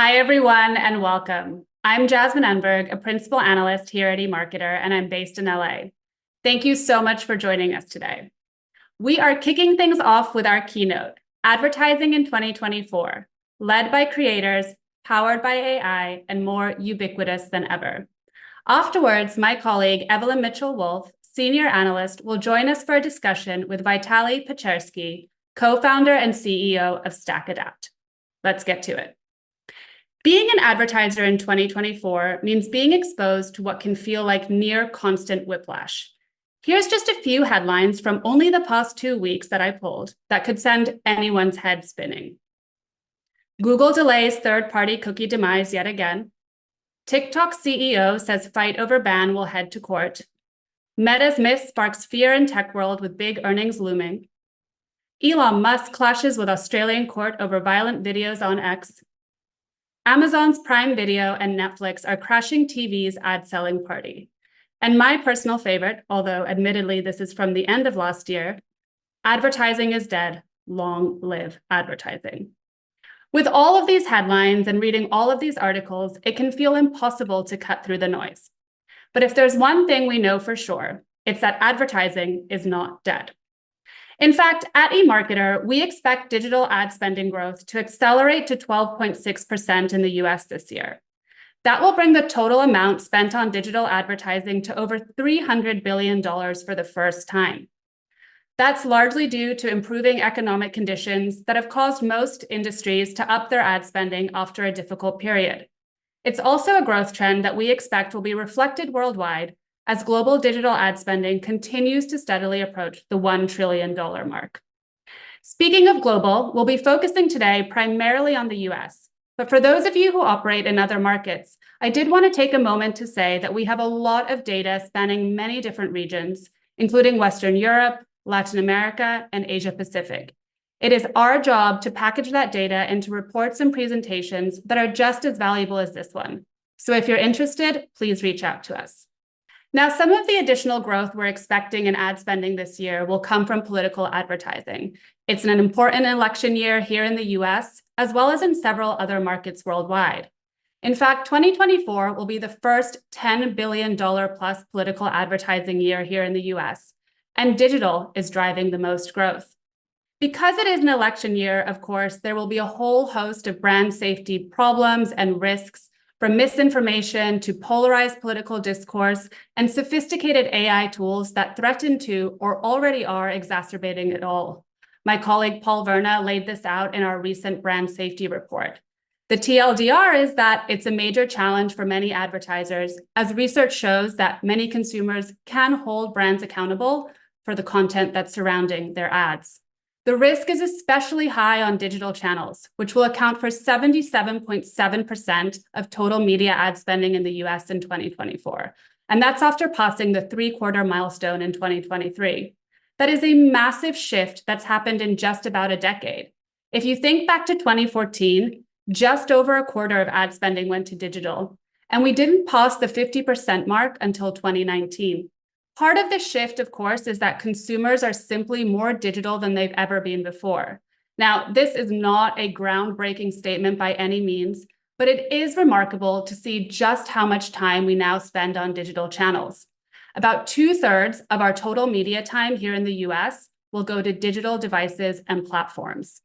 Hi, everyone, and welcome. I'm Jasmine Enberg, a principal analyst here at eMarketer, and I'm based in LA. Thank you so much for joining us today. We are kicking things off with our keynote, Advertising in 2024, led by creators, powered by AI, and more ubiquitous than ever. Afterwards, my colleague, Evelyn Mitchell-Wolf, senior analyst, will join us for a discussion with Vitaly Pecherskiy, co-founder and CEO of StackAdapt. Let's get to it. Being an advertiser in 2024 means being exposed to what can feel like near constant whiplash. Here's just a few headlines from only the past 2 weeks that I pulled that could send anyone's head spinning. Google delays third-party cookie demise yet again. TikTok CEO says fight over ban will head to court. Meta's miss sparks fear in tech world with big earnings looming. Elon Musk clashes with Australian court over violent videos on X. Amazon's Prime Video and Netflix are crashing TV's ad-selling party. And my personal favorite, although admittedly this is from the end of last year, advertising is dead, long live advertising. With all of these headlines and reading all of these articles, it can feel impossible to cut through the noise. But if there's one thing we know for sure, it's that advertising is not dead. In fact, at eMarketer, we expect digital ad spending growth to accelerate to 12.6% in the US this year. That will bring the total amount spent on digital advertising to over $300 billion for the first time. That's largely due to improving economic conditions that have caused most industries to up their ad spending after a difficult period. It's also a growth trend that we expect will be reflected worldwide as global digital ad spending continues to steadily approach the $1 trillion mark. Speaking of global, we'll be focusing today primarily on the US. But for those of you who operate in other markets, I did want to take a moment to say that we have a lot of data spanning many different regions, including Western Europe, Latin America, and Asia Pacific. It is our job to package that data into reports and presentations that are just as valuable as this one. So if you're interested, please reach out to us. Now, some of the additional growth we're expecting in ad spending this year will come from political advertising. It's an important election year here in the US, as well as in several other markets worldwide. In fact, 2024 will be the first $10 billion plus political advertising year here in the US, and digital is driving the most growth. Because it is an election year, of course, there will be a whole host of brand safety problems and risks, from misinformation to polarized political discourse and sophisticated AI tools that threaten to or already are exacerbating it all. My colleague Paul Verna laid this out in our recent brand safety report. The TLDR is that it's a major challenge for many advertisers, as research shows that many consumers can hold brands accountable for the content that's surrounding their ads. The risk is especially high on digital channels, which will account for 77.7% of total media ad spending in the US in 2024. And that's after passing the three-quarter milestone in 2023. That is a massive shift that's happened in just about a decade. If you think back to 2014, just over a quarter of ad spending went to digital, and we didn't pass the 50% mark until 2019. Part of the shift, of course, is that consumers are simply more digital than they've ever been before. Now, this is not a groundbreaking statement by any means, but it is remarkable to see just how much time we now spend on digital channels. About 2/3 of our total media time here in the US will go to digital devices and platforms.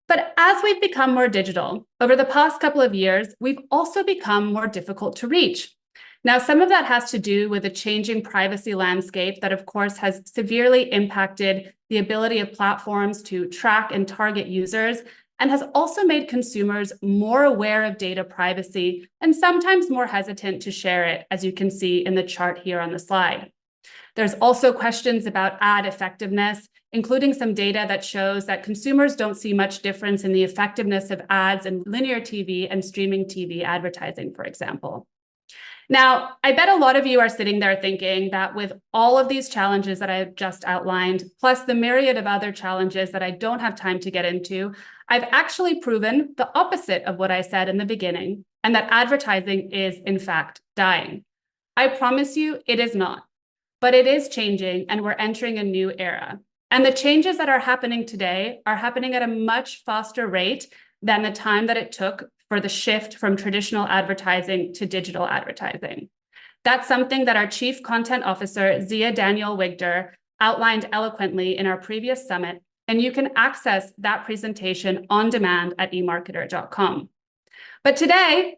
But as we've become more digital, over the past couple of years, we've also become more difficult to reach. Now, some of that has to do with a changing privacy landscape that, of course, has severely impacted the ability of platforms to track and target users, and has also made consumers more aware of data privacy and sometimes more hesitant to share it, as you can see in the chart here on the slide. There's also questions about ad effectiveness, including some data that shows that consumers don't see much difference in the effectiveness of ads in linear TV and streaming TV advertising, for example. Now, I bet a lot of you are sitting there thinking that with all of these challenges that I've just outlined, plus the myriad of other challenges that I don't have time to get into, I've actually proven the opposite of what I said in the beginning, and that advertising is, in fact, dying. I promise you it is not, but it is changing, and we're entering a new era. And the changes that are happening today are happening at a much faster rate than the time that it took for the shift from traditional advertising to digital advertising. That's something that our Chief Content Officer, Zia Daniel-Wigder, outlined eloquently in our previous summit, and you can access that presentation on demand at emarketer.com. But today,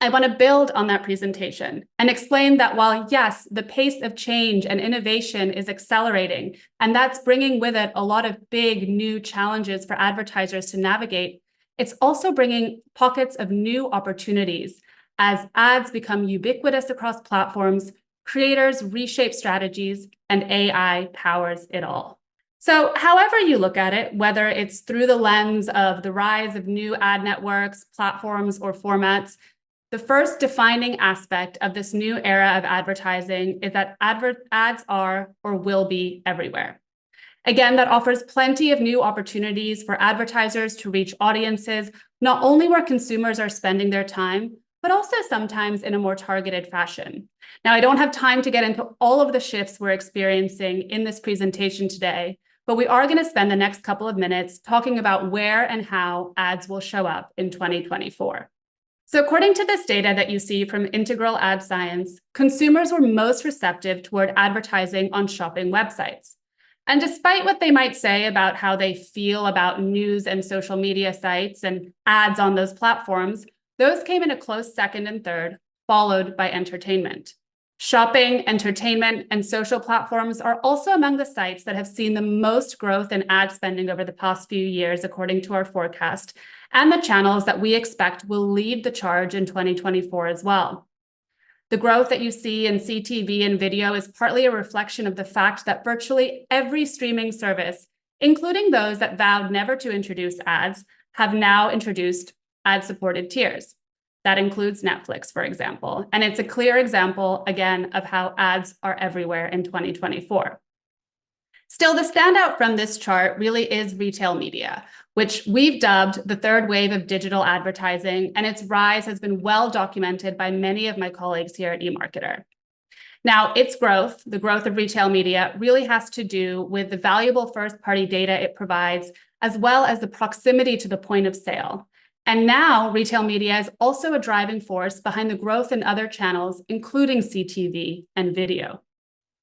I want to build on that presentation and explain that while, yes, the pace of change and innovation is accelerating, and that's bringing with it a lot of big new challenges for advertisers to navigate, it's also bringing pockets of new opportunities as ads become ubiquitous across platforms, creators reshape strategies, and AI powers it all. So however you look at it, whether it's through the lens of the rise of new ad networks, platforms, or formats, the first defining aspect of this new era of advertising is that ads are or will be everywhere. Again, that offers plenty of new opportunities for advertisers to reach audiences, not only where consumers are spending their time, but also sometimes in a more targeted fashion. Now, I don't have time to get into all of the shifts we're experiencing in this presentation today, but we are going to spend the next couple of minutes talking about where and how ads will show up in 2024. So according to this data that you see from Integral Ad Science, consumers were most receptive toward advertising on shopping websites. And despite what they might say about how they feel about news and social media sites and ads on those platforms, those came in a close second and third, followed by entertainment. Shopping, entertainment, and social platforms are also among the sites that have seen the most growth in ad spending over the past few years, according to our forecast, and the channels that we expect will lead the charge in 2024 as well. The growth that you see in CTV and video is partly a reflection of the fact that virtually every streaming service, including those that vowed never to introduce ads, have now introduced ad-supported tiers. That includes Netflix, for example. And it's a clear example, again, of how ads are everywhere in 2024. Still, the standout from this chart really is retail media, which we've dubbed the third wave of digital advertising, and its rise has been well documented by many of my colleagues here at eMarketer. Now, its growth, the growth of retail media, really has to do with the valuable first-party data it provides, as well as the proximity to the point of sale. And now retail media is also a driving force behind the growth in other channels, including CTV and video.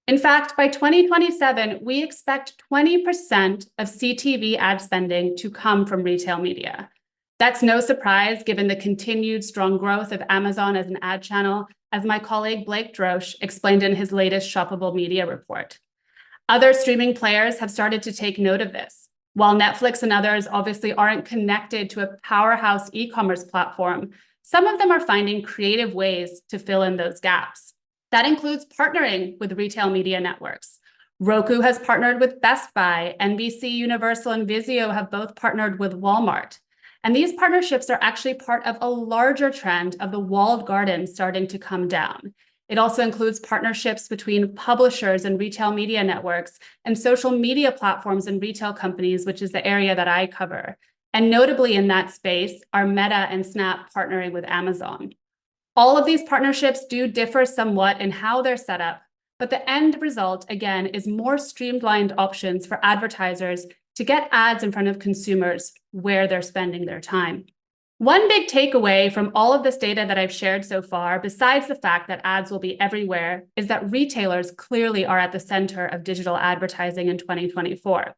In fact, by 2027, we expect 20% of CTV ad spending to come from retail media. That's no surprise given the continued strong growth of Amazon as an ad channel, as my colleague Blake Drosch explained in his latest Shoppable Media report. Other streaming players have started to take note of this. While Netflix and others obviously aren't connected to a powerhouse e-commerce platform, some of them are finding creative ways to fill in those gaps. That includes partnering with retail media networks. Roku has partnered with Best Buy, NBC Universal and Vizio have both partnered with Walmart. And these partnerships are actually part of a larger trend of the walled garden starting to come down. It also includes partnerships between publishers and retail media networks and social media platforms and retail companies, which is the area that I cover. And notably in that space are Meta and Snap partnering with Amazon. All of these partnerships do differ somewhat in how they're set up, but the end result, again, is more streamlined options for advertisers to get ads in front of consumers where they're spending their time. One big takeaway from all of this data that I've shared so far, besides the fact that ads will be everywhere, is that retailers clearly are at the center of digital advertising in 2024.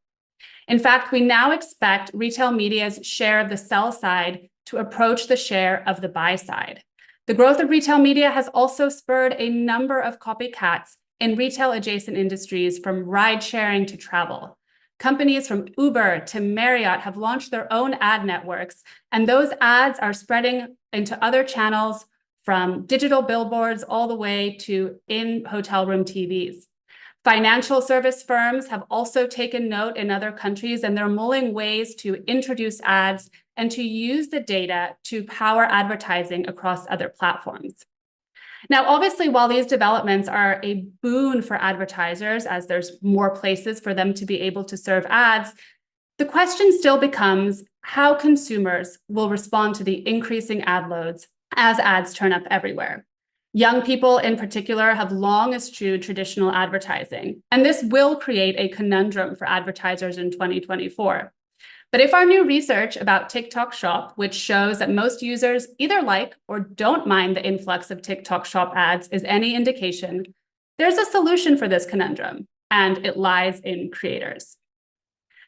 In fact, we now expect retail media's share of the sell side to approach the share of the buy side. The growth of retail media has also spurred a number of copycats in retail adjacent industries, from ride sharing to travel. Companies from Uber to Marriott have launched their own ad networks, and those ads are spreading into other channels, from digital billboards all the way to in-hotel room TVs. Financial service firms have also taken note in other countries, and they're mulling ways to introduce ads and to use the data to power advertising across other platforms. Now, obviously, while these developments are a boon for advertisers, as there's more places for them to be able to serve ads, the question still becomes how consumers will respond to the increasing ad loads as ads turn up everywhere. Young people in particular have long eschewed traditional advertising, and this will create a conundrum for advertisers in 2024. But if our new research about TikTok Shop, which shows that most users either like or don't mind the influx of TikTok Shop ads, is any indication, there's a solution for this conundrum, and it lies in creators.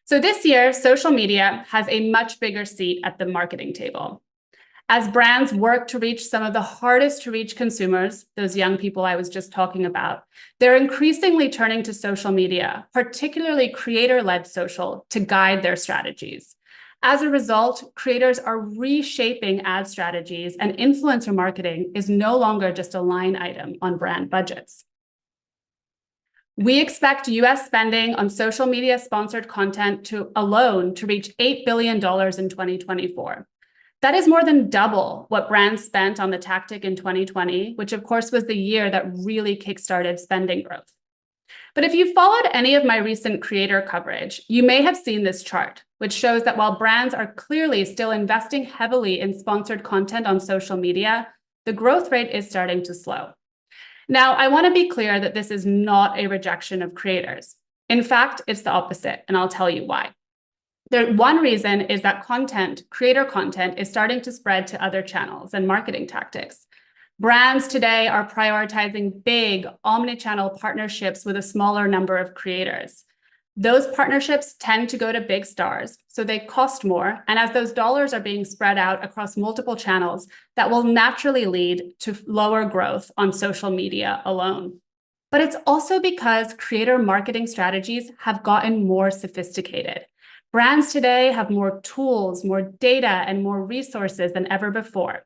So this year, social media has a much bigger seat at the marketing table. As brands work to reach some of the hardest to reach consumers, those young people I was just talking about, they're increasingly turning to social media, particularly creator-led social, to guide their strategies. As a result, creators are reshaping ad strategies, and influencer marketing is no longer just a line item on brand budgets. We expect US spending on social media sponsored content alone to reach $8 billion in 2024. That is more than double what brands spent on the tactic in 2020, which of course was the year that really kickstarted spending growth. But if you followed any of my recent creator coverage, you may have seen this chart, which shows that while brands are clearly still investing heavily in sponsored content on social media, the growth rate is starting to slow. Now, I want to be clear that this is not a rejection of creators. In fact, it's the opposite, and I'll tell you why. One reason is that creator content, is starting to spread to other channels and marketing tactics. Brands today are prioritizing big omni-channel partnerships with a smaller number of creators. Those partnerships tend to go to big stars, so they cost more. And as those dollars are being spread out across multiple channels, that will naturally lead to lower growth on social media alone. But it's also because creator marketing strategies have gotten more sophisticated. Brands today have more tools, more data, and more resources than ever before.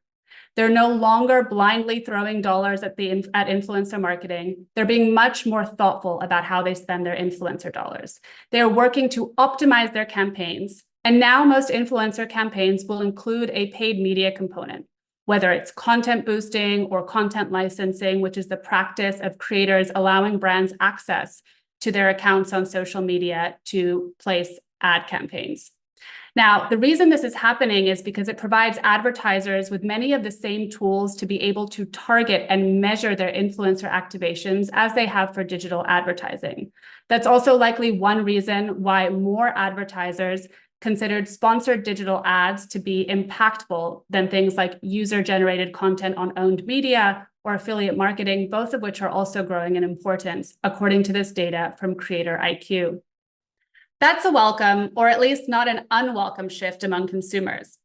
They're no longer blindly throwing dollars at influencer marketing. They're being much more thoughtful about how they spend their influencer dollars. They're working to optimize their campaigns. And now most influencer campaigns will include a paid media component, whether it's content boosting or content licensing, which is the practice of creators allowing brands access to their accounts on social media to place ad campaigns. Now, the reason this is happening is because it provides advertisers with many of the same tools to be able to target and measure their influencer activations as they have for digital advertising. That's also likely one reason why more advertisers considered sponsored digital ads to be impactful than things like user-generated content on owned media or affiliate marketing, both of which are also growing in importance, according to this data from Creator IQ. That's a welcome, or at least not an unwelcome shift among consumers.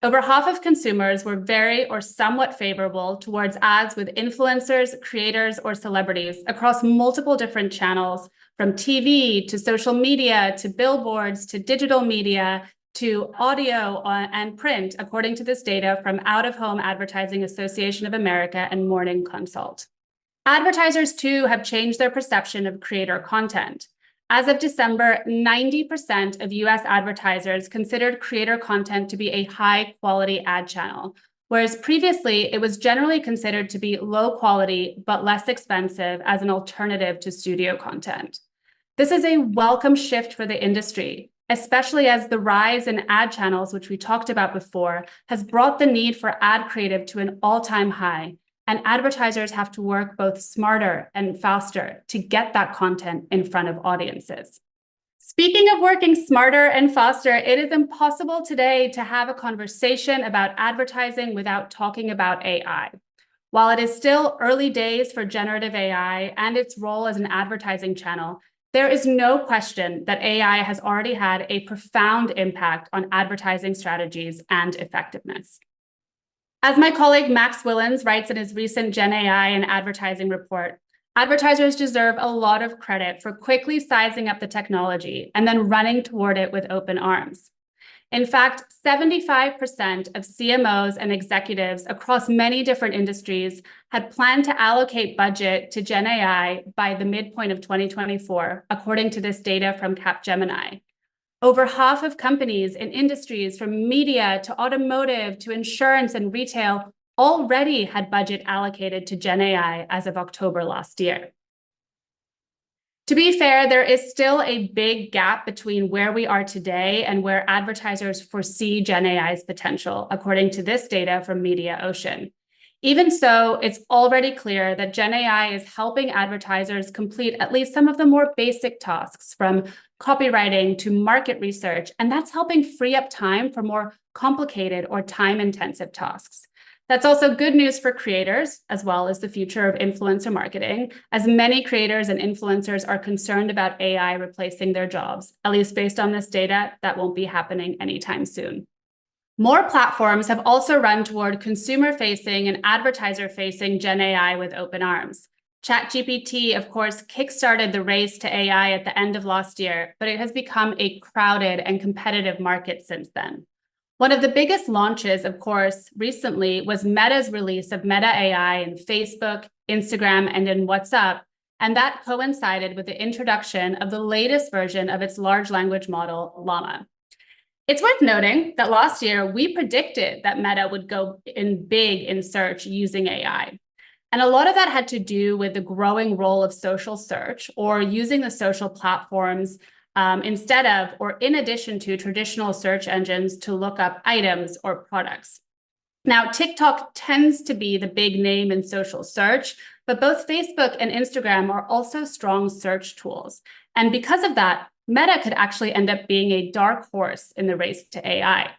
Over half of consumers were very or somewhat favorable towards ads with influencers, creators, or celebrities across multiple different channels, from TV to social media to billboards to digital media to audio and print, according to this data from Out-of-Home Advertising Association of America and Morning Consult. Advertisers, too, have changed their perception of creator content. As of December, 90% of US advertisers considered creator content to be a high-quality ad channel, whereas previously it was generally considered to be low quality but less expensive as an alternative to studio content. This is a welcome shift for the industry, especially as the rise in ad channels, which we talked about before, has brought the need for ad creative to an all-time high. And advertisers have to work both smarter and faster to get that content in front of audiences. Speaking of working smarter and faster, it is impossible today to have a conversation about advertising without talking about AI. While it is still early days for generative AI and its role as an advertising channel, there is no question that AI has already had a profound impact on advertising strategies and effectiveness. As my colleague Max Willens writes in his recent Gen AI and advertising report, advertisers deserve a lot of credit for quickly sizing up the technology and then running toward it with open arms. In fact, 75% of CMOs and executives across many different industries had planned to allocate budget to Gen AI by the midpoint of 2024, according to this data from Capgemini. Over half of companies in industries from media to automotive to insurance and retail already had budget allocated to Gen AI as of October last year. To be fair, there is still a big gap between where we are today and where advertisers foresee Gen AI's potential, according to this data from MediaOcean. Even so, it's already clear that Gen AI is helping advertisers complete at least some of the more basic tasks, from copywriting to market research, and that's helping free up time for more complicated or time-intensive tasks. That's also good news for creators, as well as the future of influencer marketing, as many creators and influencers are concerned about AI replacing their jobs. At least based on this data, that won't be happening anytime soon. More platforms have also run toward consumer-facing and advertiser-facing Gen AI with open arms. ChatGPT, of course, kickstarted the race to AI at the end of last year, but it has become a crowded and competitive market since then. One of the biggest launches, of course, recently was Meta's release of Meta AI in Facebook, Instagram, and in WhatsApp, and that coincided with the introduction of the latest version of its large language model, Llama. It's worth noting that last year, we predicted that Meta would go in big in search using AI. And a lot of that had to do with the growing role of social search, or using the social platforms instead of or in addition to traditional search engines to look up items or products. Now, TikTok tends to be the big name in social search, but both Facebook and Instagram are also strong search tools. And because of that, Meta could actually end up being a dark horse in the race to AI.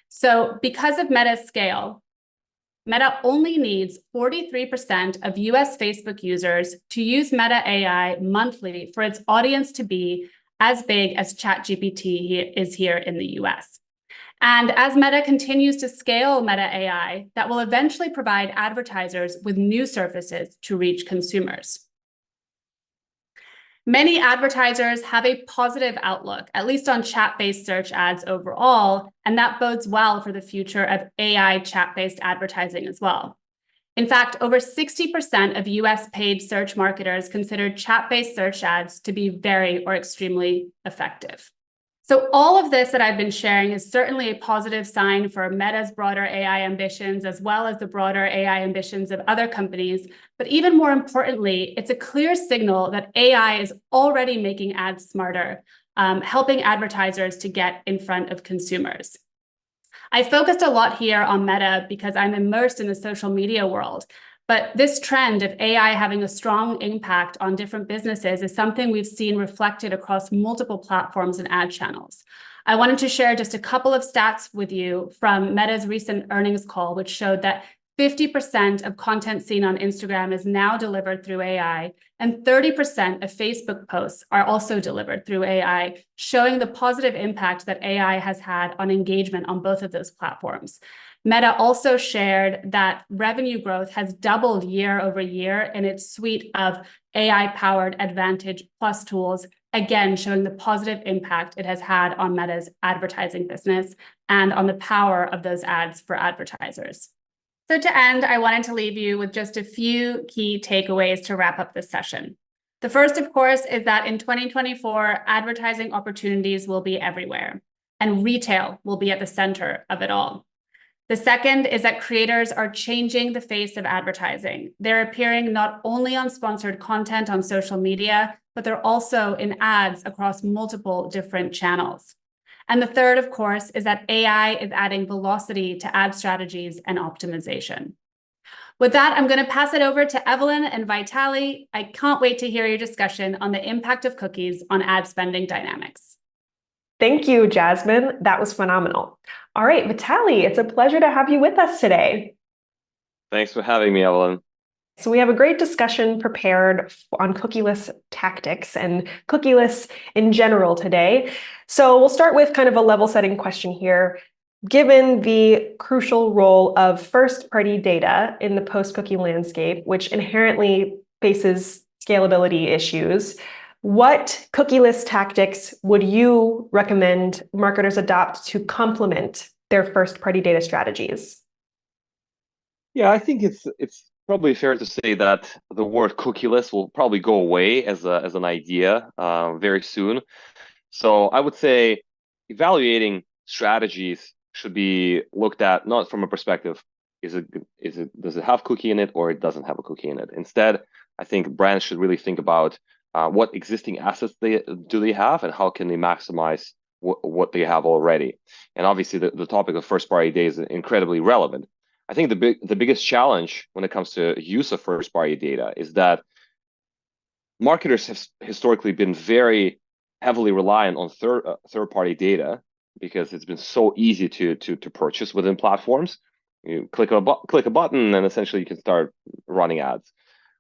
So because of Meta's scale, Meta only needs 43% of US Facebook users to use Meta AI monthly for its audience to be as big as ChatGPT is here in the US. And as Meta continues to scale Meta AI, that will eventually provide advertisers with new surfaces to reach consumers. Many advertisers have a positive outlook, at least on chat-based search ads overall, and that bodes well for the future of AI chat-based advertising as well. In fact, over 60% of US paid search marketers consider chat-based search ads to be very or extremely effective. So all of this that I've been sharing is certainly a positive sign for Meta's broader AI ambitions, as well as the broader AI ambitions of other companies. But even more importantly, it's a clear signal that AI is already making ads smarter, helping advertisers to get in front of consumers. I focused a lot here on Meta because I'm immersed in the social media world. But this trend of AI having a strong impact on different businesses is something we've seen reflected across multiple platforms and ad channels. I wanted to share just a couple of stats with you from Meta's recent earnings call, which showed that 50% of content seen on Instagram is now delivered through AI, and 30% of Facebook posts are also delivered through AI, showing the positive impact that AI has had on engagement on both of those platforms. Meta also shared that revenue growth has doubled year over year in its suite of AI-powered Advantage Plus tools, again, showing the positive impact it has had on Meta's advertising business and on the power of those ads for advertisers. So to end, I wanted to leave you with just a few key takeaways to wrap up this session. The first, of course, is that in 2024, advertising opportunities will be everywhere, and retail will be at the center of it all. The second is that creators are changing the face of advertising. They're appearing not only on sponsored content on social media, but they're also in ads across multiple different channels. And the third, of course, is that AI is adding velocity to ad strategies and optimization. With that, I'm going to pass it over to Evelyn and Vitaly. I can't wait to hear your discussion on the impact of cookies on ad spending dynamics. Thank you, Jasmine. That was phenomenal. All right, Vitaly, it's a pleasure to have you with us today. Thanks for having me, Evelyn. So we have a great discussion prepared on cookieless tactics and cookieless in general today. So we'll start with kind of a level-setting question here. Given the crucial role of first-party data in the post-cookie landscape, which inherently faces scalability issues, what cookieless tactics would you recommend marketers adopt to complement their first-party data strategies? Yeah, I think it's probably fair to say that the word cookieless will probably go away as an idea very soon. So I would say evaluating strategies should be looked at not from a perspective, does it have cookie in it or it doesn't have a cookie in it. Instead, I think brands should really think about what existing assets do they have and how can they maximize what they have already. And obviously the topic of first party data is incredibly relevant. I think the biggest challenge when it comes to use of first-party data is that marketers have historically been very heavily reliant on third-party data because it's been so easy to purchase within platforms. You click a button, and essentially you can start running ads.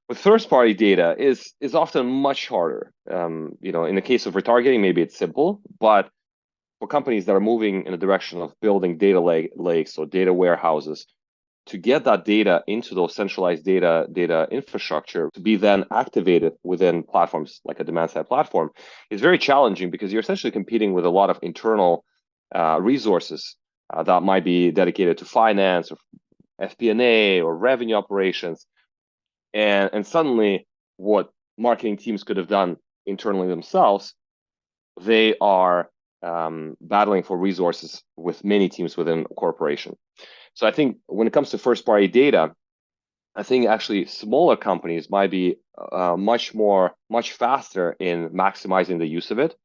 With first-party data is often much harder. In the case of retargeting, maybe it's simple, but for companies that are moving in the direction of building data lakes or data warehouses, to get that data into those centralized data infrastructure to be then activated within platforms like a demand-side platform is very challenging because you're essentially competing with a lot of internal resources that might be dedicated to finance or FP&A or revenue operations. And suddenly what marketing teams could have done internally themselves, they are battling for resources with many teams within a corporation. So I think when it comes to first-party data, I think actually smaller companies might be much faster in maximizing the use of it.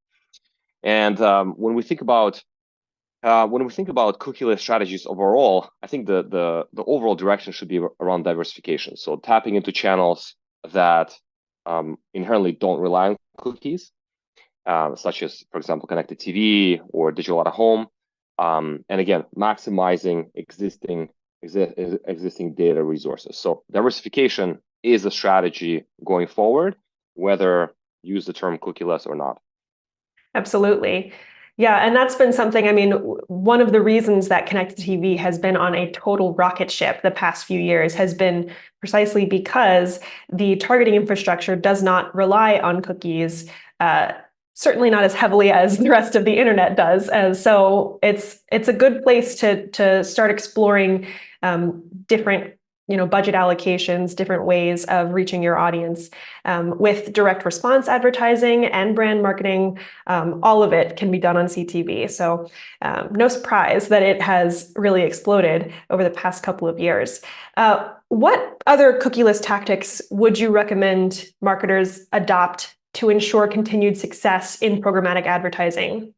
And when we think about cookieless strategies overall, I think the overall direction should be around diversification. So tapping into channels that inherently don't rely on cookies, such as, for example, connected TV or digital out of home. And again, maximizing existing data resources. So diversification is a strategy going forward, whether use the term cookieless or not. Absolutely. Yeah, and that's been something, I mean, one of the reasons that connected TV has been on a total rocket ship the past few years has been precisely because the targeting infrastructure does not rely on cookies, certainly not as heavily as the rest of the internet does. So it's a good place to start exploring different budget allocations, different ways of reaching your audience. With direct response advertising and brand marketing, all of it can be done on CTV. So no surprise that it has really exploded over the past couple of years. What other cookieless tactics would you recommend marketers adopt to ensure continued success in programmatic advertising?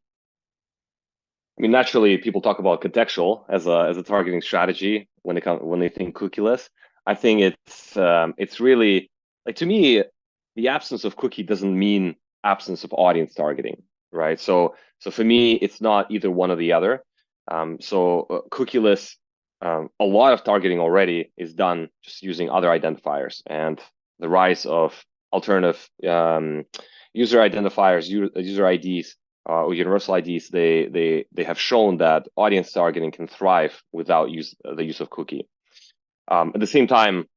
I mean, naturally, people talk about contextual as a targeting strategy when they think cookieless. I think it's really, like, to me, the absence of cookie doesn't mean absence of audience targeting, right? So for me, it's not either one or the other. Cookieless, a lot of targeting already is done just using other identifiers, and the rise of alternative user identifiers, user IDs. Or universal IDs, they have shown that audience targeting can thrive without the use of cookie. At the same time,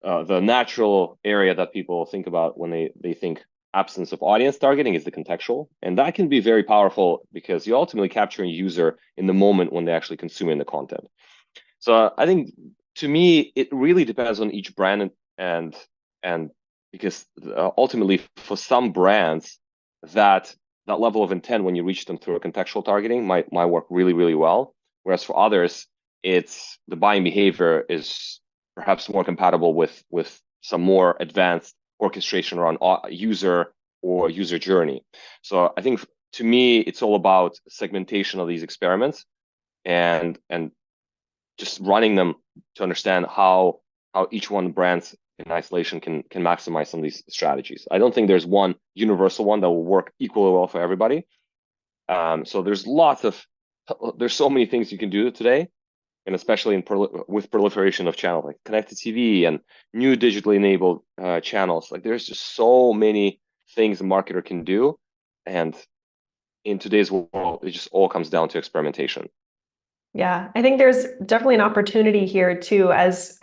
the natural area that people think about when they think absence of audience targeting is the contextual, and that can be very powerful because you're ultimately capturing user in the moment when they're actually consuming the content. So I think, to me, it really depends on each brand and because ultimately for some brands that level of intent when you reach them through a contextual targeting might work really, really well. Whereas for others, it's the buying behavior is perhaps more compatible with some more advanced orchestration around user or user journey. So I think, to me, it's all about segmentation of these experiments and just running them to understand how each one brands in isolation can maximize some of these strategies. I don't think there's one universal one that will work equally well for everybody. So there's so many things you can do today, and especially with proliferation of channels like connected TV and new digitally enabled channels. Like, there's just so many things a marketer can do, and in today's world, it just all comes down to experimentation. Yeah, I think there's definitely an opportunity here too, as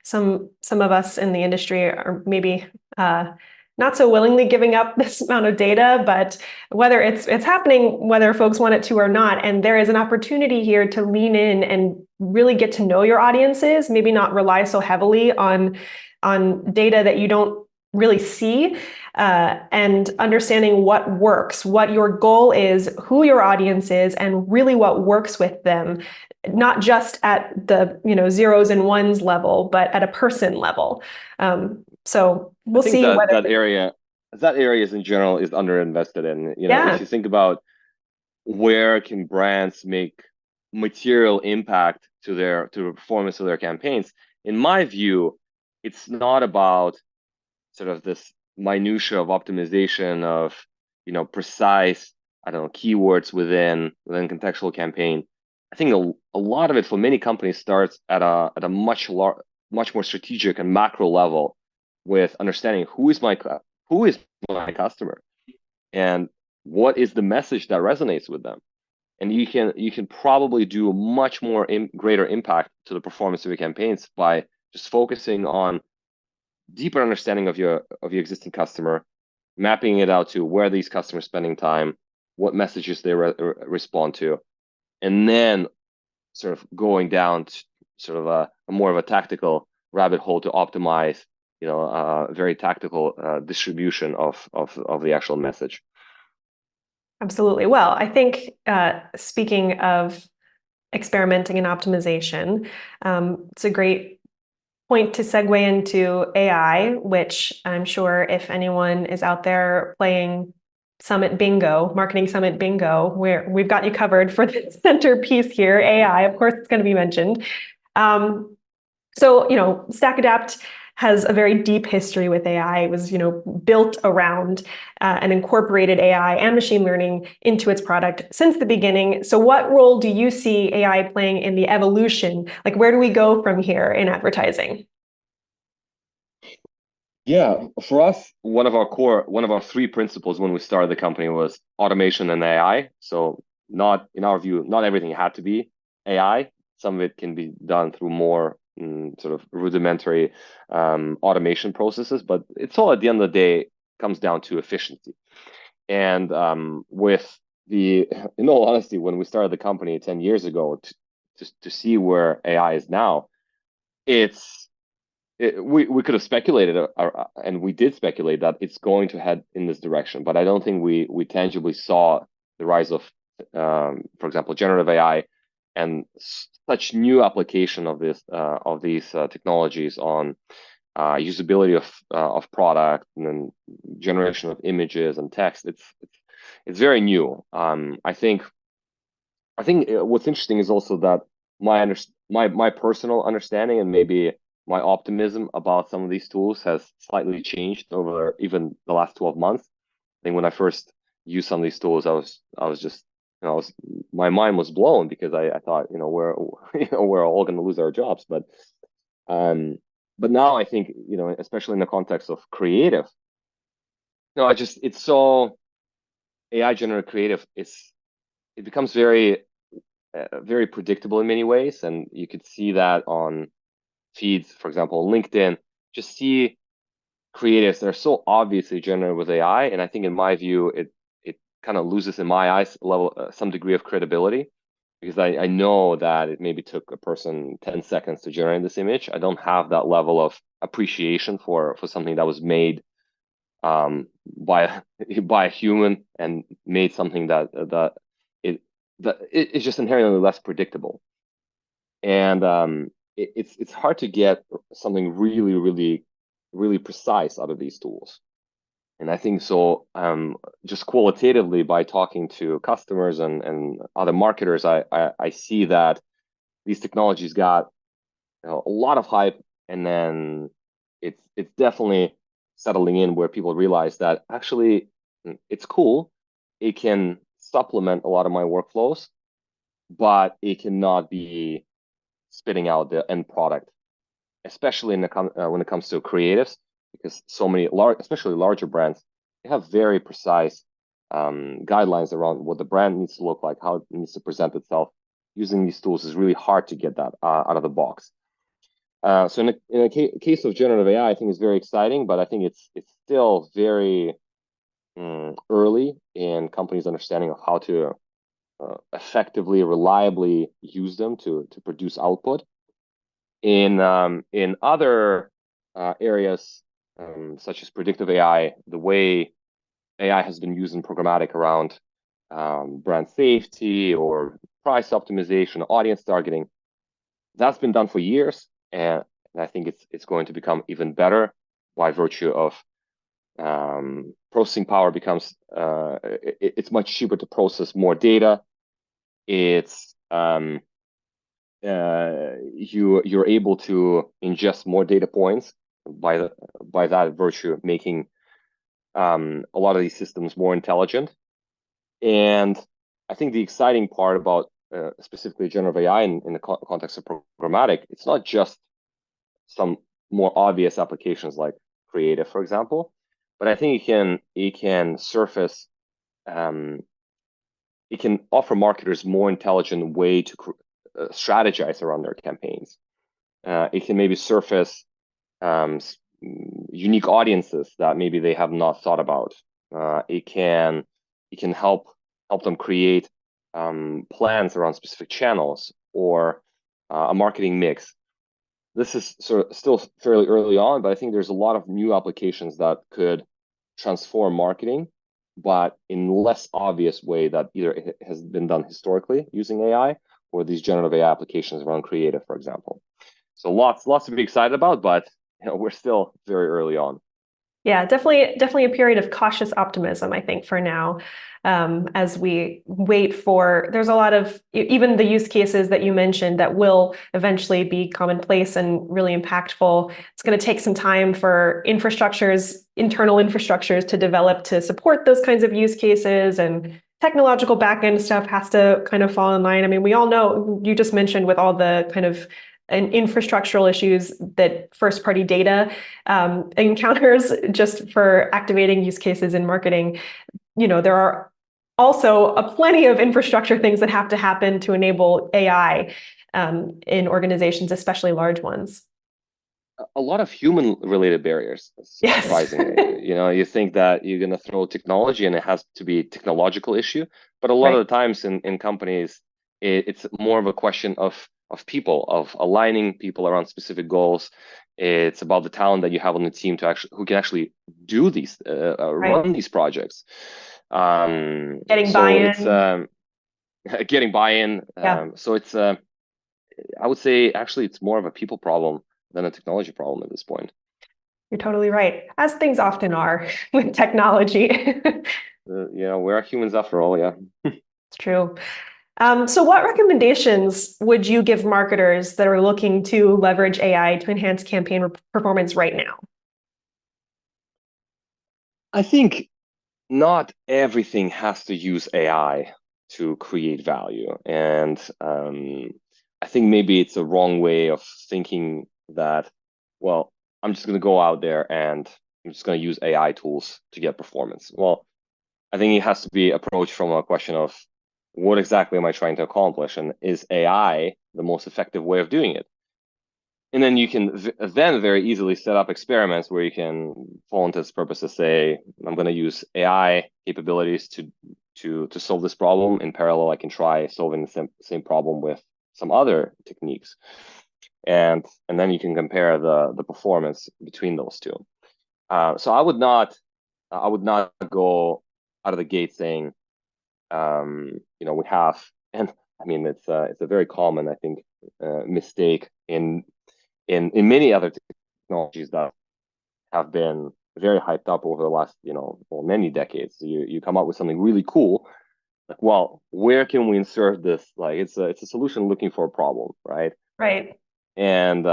some of us in the industry are maybe not so willingly giving up this amount of data, but whether it's happening, whether folks want it to or not, and there is an opportunity here to lean in and really get to know your audiences, maybe not rely so heavily on data that you don't really see, and understanding what works, what your goal is, who your audience is, and really what works with them, not just at the zeros and ones level, but at a person level. So we'll see that whether that areas in general is underinvested in. Yeah. If you think about where can brands make material impact to the performance of their campaigns. In my view, it's not about sort of this minutia of optimization of precise, I don't know, keywords within contextual campaign. I think a lot of it for many companies starts at a much more strategic and macro level, with understanding who is my customer and what is the message that resonates with them. And you can probably do a much more greater impact to the performance of your campaigns by just focusing on deeper understanding of your existing customer, mapping it out to where these customers spending time, what messages they respond to, and then sort of going down to sort of a more of a tactical rabbit hole to optimize, very tactical distribution of the actual message. Absolutely. Well, I think speaking of experimenting and optimization, it's a great point to segue into AI, which I'm sure if anyone is out there playing Summit Bingo, Marketing Summit Bingo, we've got you covered for the centerpiece here, AI. Of course, it's going to be mentioned. So, StackAdapt has a very deep history with AI. It was, built around and incorporated AI and machine learning into its product since the beginning. So what role do you see AI playing in the evolution? Like, where do we go from here in advertising? Yeah, for us, one of our three principles when we started the company was automation and AI. So not, in our view, not everything had to be AI. Some of it can be done through more sort of rudimentary automation processes, but it's all, at the end of the day, comes down to efficiency. And in all honesty, when we started the company 10 years ago, to see where AI is now, we could have speculated, and we did speculate that it's going to head in this direction, but I don't think we tangibly saw the rise of, for example, generative AI and such new application of these technologies on usability of product and then generation of images and text. It's very new. I think what's interesting is also that my personal understanding and maybe my optimism about some of these tools has slightly changed over even the last 12 months. I think when I first used some of these tools, I was just, my mind was blown because I thought, we're all going to lose our jobs. But now I think, especially in the context of creative, it's so AI generated creative. It becomes very predictable in many ways, and you could see that on feeds, for example, LinkedIn. Just see creatives that are so obviously generated with AI, and I think, in my view, it kind of loses, in my eyes, some degree of credibility, because I know that it maybe took a person 10 seconds to generate this image. I don't have that level of appreciation for something that was made by a human and made something that it's just inherently less predictable. And it's hard to get something really, really, really precise out of these tools. And I think so, just qualitatively, by talking to customers and other marketers, I see that these technologies got a lot of hype, and then it's definitely settling in where people realize that actually it's cool. It can supplement a lot of my workflows, but it cannot be spitting out the end product, especially when it comes to creatives, because so many especially larger brands, they have very precise guidelines around what the brand needs to look like, how it needs to present itself. Using these tools is really hard to get that out of the box. So in a case of generative AI, I think it's very exciting, but I think it's still very early in companies' understanding of how to effectively, reliably use them to produce output. In other areas, such as predictive AI, the way AI has been used in programmatic around brand safety or price optimization, audience targeting, that's been done for years, and I think it's going to become even better by virtue of processing power becomes it's much cheaper to process more data. It's you're able to ingest more data points by that virtue, making a lot of these systems more intelligent. And I think the exciting part about specifically generative AI in the context of programmatic, it's not just some more obvious applications like creative, for example, but I think it can surface it can offer marketers more intelligent way to strategize around their campaigns. It can maybe surface unique audiences that maybe they have not thought about. It can help them create plans around specific channels or a marketing mix. This is still fairly early on, but I think there's a lot of new applications that could transform marketing, but in less obvious way that either it has been done historically using AI or these generative AI applications around creative, for example. So lots to be excited about, but we're still very early on. Yeah, definitely a period of cautious optimism, I think, for now, as we wait for, there's a lot of, even the use cases that you mentioned that will eventually be commonplace and really impactful. It's going to take some time for internal infrastructures to develop to support those kinds of use cases, and technological backend stuff has to kind of fall in line. I mean, we all know, you just mentioned with all the kind of and infrastructural issues that first-party data encounters just for activating use cases in marketing. There are also plenty of infrastructure things that have to happen to enable AI in organizations, especially large ones. A lot of human-related barriers, surprisingly. Yes. You think that you're going to throw technology and it has to be a technological issue, but a lot of the times in companies, it's more of a question of people, of aligning people around specific goals. It's about the talent that you have on the team who can actually do these, run these projects. Getting buy-in. Getting buy-in. Yeah. So it's, I would say, actually, it's more of a people problem than a technology problem at this point. You're totally right, as things often are with technology. We are humans after all, yeah. It's true. So what recommendations would you give marketers that are looking to leverage AI to enhance campaign performance right now? I think not everything has to use AI to create value. And I think maybe it's a wrong way of thinking that, well, I'm just going to go out there and I'm just going to use AI tools to get performance. Well, I think it has to be approached from a question of what exactly am I trying to accomplish? And is AI the most effective way of doing it? And then you can then very easily set up experiments where you can fall into this purpose to say, I'm going to use AI capabilities to solve this problem. In parallel, I can try solving the same problem with some other techniques. And then you can compare the performance between those two. So I would not go out of the gate saying, we have, and I mean, it's a very common, I think, mistake in many other technologies that have been very hyped up over the last, many decades. So you come up with something really cool, like, well, where can we insert this? Like, it's a solution looking for a problem, right? Right. And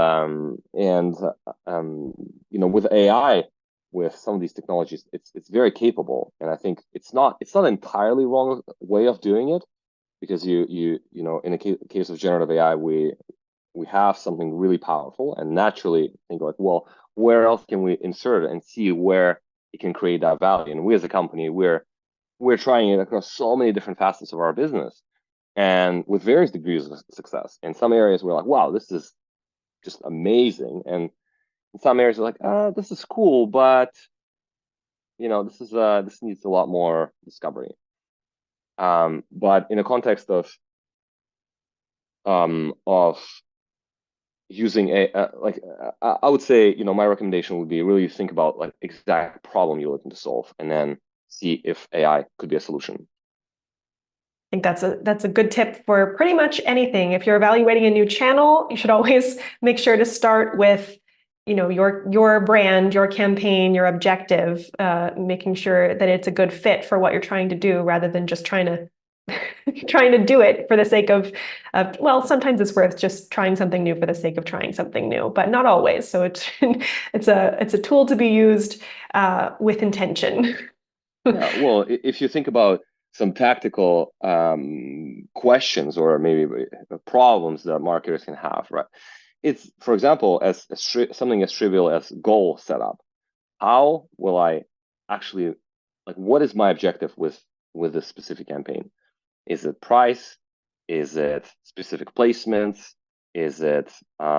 with AI, with some of these technologies, it's very capable, and I think it's not entirely wrong way of doing it, because in a case of generative AI, we have something really powerful, and naturally think like, well, where else can we insert it and see where it can create that value? And we as a company, we're trying it across so many different facets of our business, and with various degrees of success. In some areas, we're like, wow, this is just amazing, and in some areas, we're like, this is cool, but this needs a lot more discovery. But in a context of using I would say, my recommendation would be really think about like exact problem you're looking to solve, and then see if AI could be a solution. I think that's a good tip for pretty much anything. If you're evaluating a new channel, you should always make sure to start with, your brand, your campaign, your objective, making sure that it's a good fit for what you're trying to do, rather than just trying to trying to do it for the sake of, well, sometimes it's worth just trying something new for the sake of trying something new, but not always. So it's a tool to be used with intention. Yeah, well, if you think about some tactical questions or maybe problems that marketers can have, right? It's, for example, as something as trivial as goal setup. How will I actually, like, what is my objective with this specific campaign? Is it price? Is it specific placements? Is it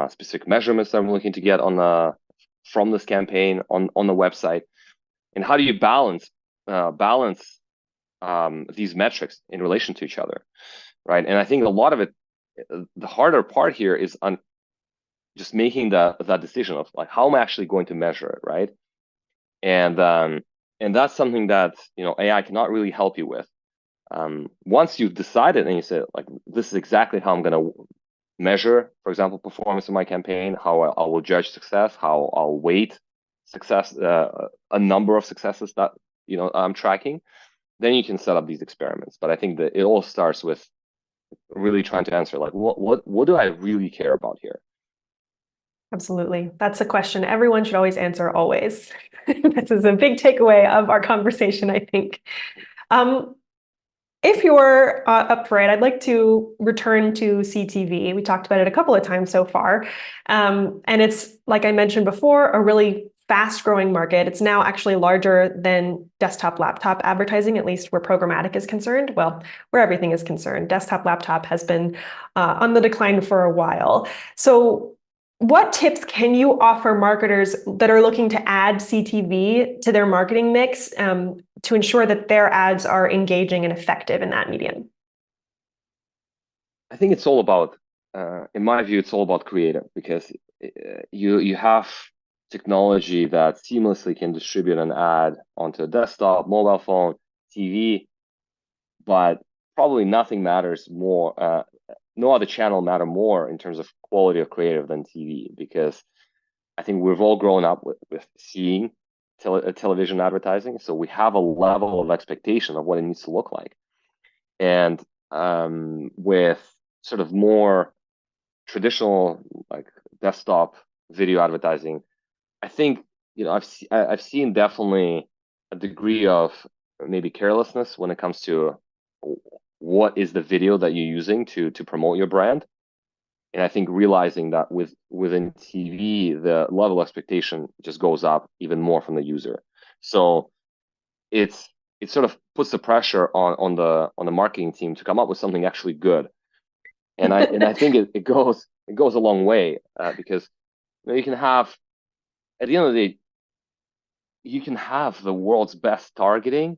specific measurements that I'm looking to get on from this campaign on the website? And how do you balance these metrics in relation to each other, right? And I think a lot of it, the harder part here is on just making that decision of like, how am I actually going to measure it, right? And that's something that AI cannot really help you with. Once you've decided and you say like, this is exactly how I'm going to measure, for example, performance in my campaign, how I will judge success, how I'll weight success, a number of successes that I'm tracking, then you can set up these experiments. But I think that it all starts with really trying to answer like, what do I really care about here? Absolutely. That's a question everyone should always answer always. This is a big takeaway of our conversation, I think. If you're up for it, I'd like to return to CTV. We talked about it a couple of times so far. And it's, like I mentioned before, a really fast-growing market. It's now actually larger than desktop laptop advertising, at least where programmatic is concerned. Well, where everything is concerned. Desktop laptop has been on the decline for a while. So what tips can you offer marketers that are looking to add CTV to their marketing mix to ensure that their ads are engaging and effective in that medium? I think it's all about, in my view, it's all about creative, because you have technology that seamlessly can distribute an ad onto a desktop, mobile phone, TV, but probably nothing matters more. No other channel matter more in terms of quality of creative than TV, because I think we've all grown up with seeing television advertising, so we have a level of expectation of what it needs to look like. And with sort of more traditional like desktop video advertising, I think I've seen definitely a degree of maybe carelessness when it comes to what is the video that you're using to promote your brand. And I think realizing that within TV, the level of expectation just goes up even more from the user. So it sort of puts the pressure on the marketing team to come up with something actually good. And I think it goes a long way, because you can have, at the end of the day, you can have the world's best targeting,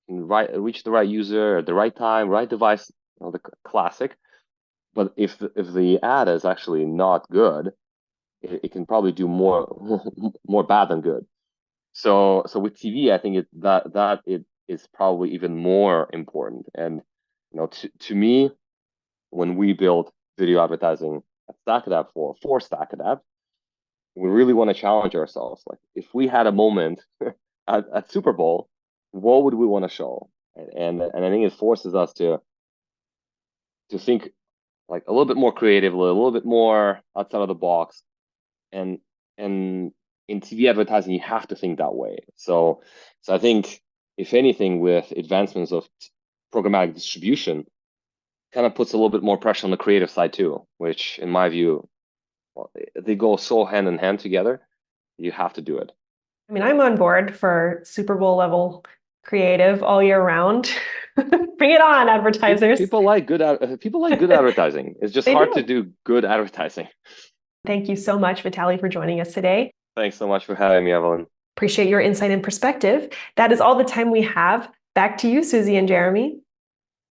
and reach the right user at the right time, right device, the classic. But if the ad is actually not good, it can probably do more bad than good. So with TV, I think that it is probably even more important. And to me, when we build video advertising at StackAdapt for StackAdapt, we really want to challenge ourselves. Like, if we had a moment at Super Bowl, what would we want to show? And I think it forces us to think like a little bit more creative, a little bit more outside of the box. And in TV advertising, you have to think that way. So I think, if anything, with advancements of programmatic distribution, kind of puts a little bit more pressure on the creative side too, which in my view, well, they go so hand in hand together. You have to do it. I mean, I'm on board for Super Bowl level creative all year round. Bring it on, advertisers. People like good advertising. It's just hard to do good advertising. Thank you so much, Vitaly, for joining us today. Thanks so much for having me, Evelyn. Appreciate your insight and perspective. That is all the time we have. Back to you, Susie and Jeremy.